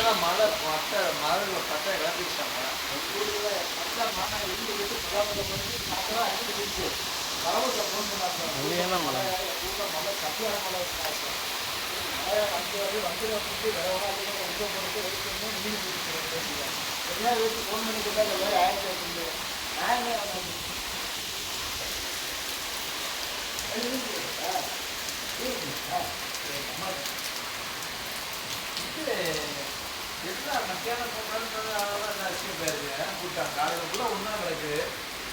மழை மழை பட்டை கிளம்பிச்சாங்க என்ன மழை ஃபோன் பண்ணி கேட்டால் வேறு ஆயிரத்தி எத்தனை மத்தியானம் போனாலும் அதெல்லாம் விஷயம் போயிருக்கு கூட்டாங்க காலையில் கூட ஒன்றா கிடக்கு